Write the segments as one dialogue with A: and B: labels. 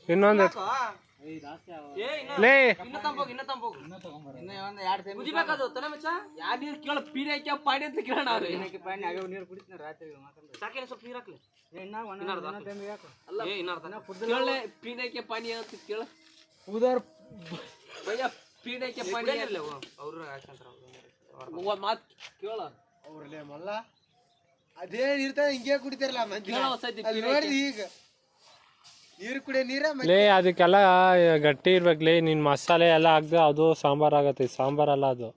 A: ಇನ್ನೊಂದು
B: ಅದೇ ನೀರ್ತಾವ ಹಿಂಗೆ ಕುಡಿತಾರಲ್ಲ ಈಗ ನೀರು ಕುಡಿಯೋ ನೀರ
A: ಲೇ ಅದಕ್ಕೆಲ್ಲ ಗಟ್ಟಿ ಇರ್ಬೇಕ್ಲೇ ನಿನ್ ಮಸಾಲೆ ಎಲ್ಲ ಹಾಕ್ದೆ ಅದು ಸಾಂಬಾರ್ ಆಗತ್ತೆ ಸಾಂಬಾರಲ್ಲ ಅದು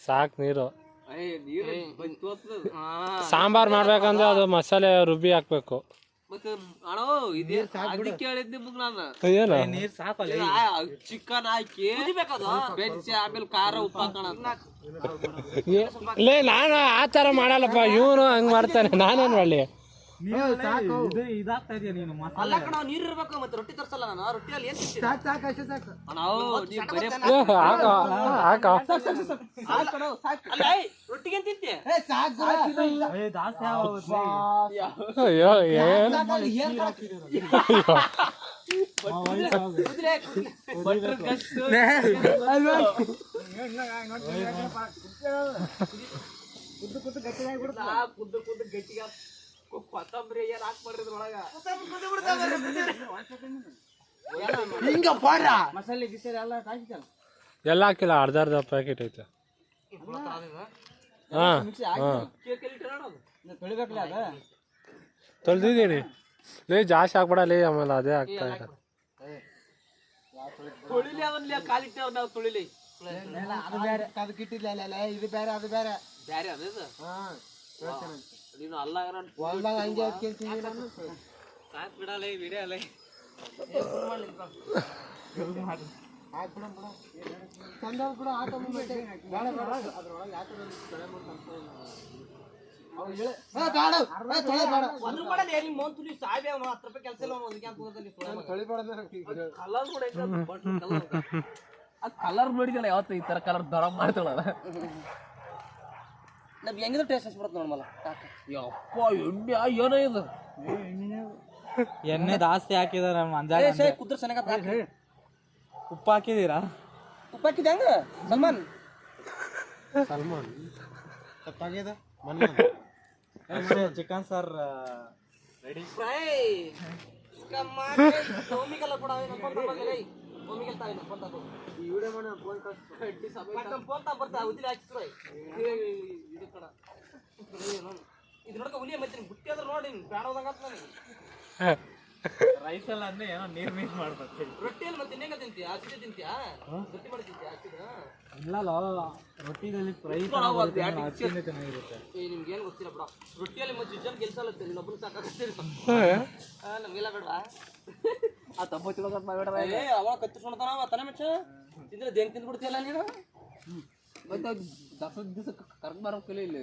A: ಸಾಕ್ ನೀರು ಸಾಂಬಾರ್ ಮಾಡ್ಬೇಕಂದ್ರೆ ಅದು ಮಸಾಲೆ ರುಬ್ಬಿ ಹಾಕ್ಬೇಕು
C: ಚಿಕನ್ ಹಾಕಿ ಬೆಚ್ಚಿ ಆಮೇಲೆ ಖಾರ ಉಪ್ಪು ಹಾಕೋಣ
A: ಲೇ ನಾನು ಆ ತರ ಮಾಡಲ್ಲಪ್ಪ ಇವನು ಹಂಗ್ ಮಾಡ್ತಾನೆ ನಾನೇನ್ ಮಾಡ್ಲಿ
C: ಅಲ್ಲ ಕಣ ನೀರ್ ಇರ್ಬೇಕು ಮತ್ತೆ ರೊಟ್ಟಿ ತರ್ಸಲ್ಲ ನಾನು ರೊಟ್ಟಿಯಲ್ಲಿ ಏನ್ ರೊಟ್ಟಿಗೆ ಏನ್ ತಿಂತೆ
A: ಅಯ್ಯೋ ಏನ್
C: ಗಟ್ಟಿಗ ಕೊತ್ತಂಬರಿ ಏನ್ ಹಾಕ್ಬಾರ್ದು ಒಳಗ ಮಸಾಲೆ ಗಿಸಾಲೆ ಎಲ್ಲ ಹಾಕಿದ್ದಲ್ಲ
A: ಎಲ್ಲ ಹಾಕಿಲ್ಲ ಅರ್ಧ ಪ್ಯಾಕೆಟ್ ಐತೆ ತೊಳ್ದಿದ್ದೀನಿ ಲೇ ಜಾಸ್ತಿ ಹಾಕ್ಬಿಡಲಿ ಆಮೇಲೆ ಅದೇ ಆಗ್ತಾ ಇದೆ
C: ತೊಳಿಲಿ ಅವನ್ಲಿ ಕಾಲಿಟ್ಟೆ ನಾವು ತೊಳಿಲಿ
B: ಅದಕ್ಕೆ ಇಟ್ಟಿಲ್ಲ ಇದು ಬೇರೆ ಅದು ಬೇರೆ
C: ಬ್ಯಾರೆ ಅದು ನೀನು ಅಲ್ಲ
B: ಹೊಲ್ದಾಗ ಹಂಗೆ
C: ಸಾಕ್ ಬಿಡಲ್ಲ ವಿಡಿಯೋ ಕಲರ್ ನೋಡಿದಲ್ಲ ಯಾವತ್ತು ಈ ತರ ಕಲರ್ ದರ ಮಾಡ್ತಾಳಲ್ಲ ನಮ್ ಹೆಂಗಿದ್ರು ಟೇಸ್ಟ್ ಹಚ್ಬಿಡತ್ ನೋಡಮಲ್ಲ ಯಪ್ಪ ಎಣ್ಣೆ ಏನೋ ಇದು
D: ಎಣ್ಣೆ ಜಾಸ್ತಿ ಹಾಕಿದಾರೆ
C: ಕುದ್ರ ಚೆನ್ನಾಗ
D: ಉಪ್ಪು ಹಾಕಿದೀರಾ
C: ಉಪ್ಪು ಹಾಕಿದೆ ಹಂಗ ಸಲ್ಮಾನ್
B: ತಪ್ಪಾಗ್ಯದ
D: ಚಿಕನ್ ಸರ್ ರೆಡಿ
C: ಫ್ರೈ ಒಮ್ಮಿಗೆಲ್ಲ ಕೂಡ ಒಮ್ಮಿಗೆಲ್ಲ ತಾಯಿನ ಈ ವಿಡಿಯೋ ಮಾಡಿ ಫೋನ್ ಬರ್ತಾ ಉದ್ದಿನ ಹಾಕಿಸ್ರು ಇದು ಕಡ ಇದು ನೋಡ್ಕ ಹುಲಿಯ ಮತ್ತೆ ಬುಟ್ಟಿ ಅದ್ರ ನೋಡಿ ಬೇಡ ಹೋದಂಗ ನನಗೆ
D: ರೈಸ್ ಎಲ್ಲ ಅಂದ್ರೆ ಏನೋ ನೀರ್ ಮೀಸ್ ಮಾಡ್ಬೇಕು
C: ರೊಟ್ಟಿಯಲ್ಲಿ ಮತ್ತೆ ಇನ್ನೇಗ ತಿಂತೀಯ ಹಸಿದೆ ತಿಂತೀಯಾ ರೊಟ್ಟಿ ಮಾಡಿ ತಿಂತೀಯ ಹಸಿದ
D: ಇಲ್ಲ ರೊಟ್ಟಿದಲ್ಲಿ ಫ್ರೈ ಚೆನ್ನಾಗಿರುತ್ತೆ
C: ನಿಮ್ಗೆ ಏನು ಗೊತ್ತಿಲ್ಲ ಬಿಡ ರೊಟ್ಟಿಯಲ್ಲಿ ಮತ್ತೆ ಜನ ಗೆಲ್ಸಲ್ಲತ್ತೆ ನೀನೊಬ್ಬನ ಸಾಕಾಗ್ತೀರಿ ನಮ್ಗೆಲ್ಲ ಬೇಡವಾ ಆ ತಪ್ಪ ತಿಳೋದ್ ಬೇಡ ಅವಾಗ ಕತ್ತಿಸ್ಕೊಳ್ತಾನ ತಲೆ ಮೆಚ್ಚ ತಿಂದ್ರೆ ದೇಂಗ್ ತಿಂದ್ಬಿಡ್ತೀಯಲ್ಲ ನೀನು ಮತ್ತೆ ದಸದ ದಿವಸ ಕರ್ಕ್ ಬರೋ ಕಲಿ ಇಲ್ಲ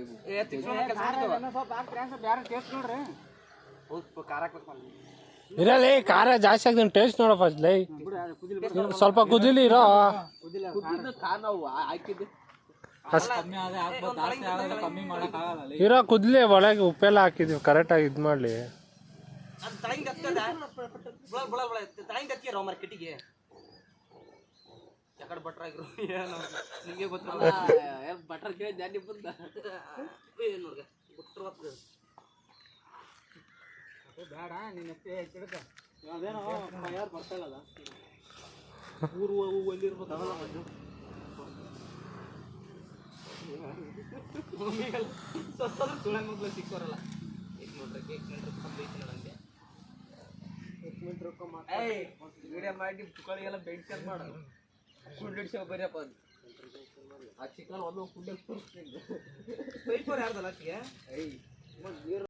C: ಬೇರೆ ಟೇಸ್ಟ್ ನೋಡ್ರಿ ಖಾರ ಹಾಕ್ಬೇಕು
A: ಇರಲಿ ಖಾರ ಜಾಸ್ತಿ ಆಗ್ತೀನಿ ಟೇಸ್ಟ್ ನೋಡ ಫಸ್ಟ್ ಲೈ ಸ್ವಲ್ಪ ಕುದಿಲಿ ಇರೋ
C: ಖಾರ ನಾವು ಹಾಕಿದ್ದು
D: ಕಮ್ಮಿ ಮಾಡಕ್ಕಾಗಲ್ಲ
A: ಇರೋ ಕುದ್ಲಿ ಒಳಗೆ ಉಪ್ಪೆಲ್ಲ ಹಾಕಿದೀವಿ ಕರೆಕ್ಟಾಗಿ ಇದು ಮಾಡಲಿ
C: ಮಾರ್ಕೆಟಿಗೆ ಯಾಕಡೆ ಬಟ್ರ ಆಗಿರೋ ನಿಮಗೆ ಗೊತ್ತಿಲ್ಲ ಬಟ್ರ ಕೇಳಿದ್ದೆ ನಿಮ್ಮ ಬಂದ ನೋಡ್ಗ ಬಿಟ್ರು ಬೇಡ ನೀನು ಅದೇನೋ ಯಾರು ಬರ್ತಾಯಿಲ್ಲ ಊರು ಒಲ್ಲಿರ್ಬೇಕು ಅವಲ್ಲ ಮಂಜು ಸುಳ್ಳ ಮಗ್ಳು ಸಿಕ್ಕೋರಲ್ಲ ವಿಡಿಯೋ ಮಾಡಿ ತುಕಳಿಗೆಲ್ಲ ಬೆಂಡ್ ಮಾಡ ಕುಂಡ್ ಹಿಡ್ಸೋ ಬರಿಯಪ್ಪ ಅದು ಆ ಚಿಕನ್ ಒಂದು ಕುಂಡ್ ಯಾರ್ದಲ್ಲ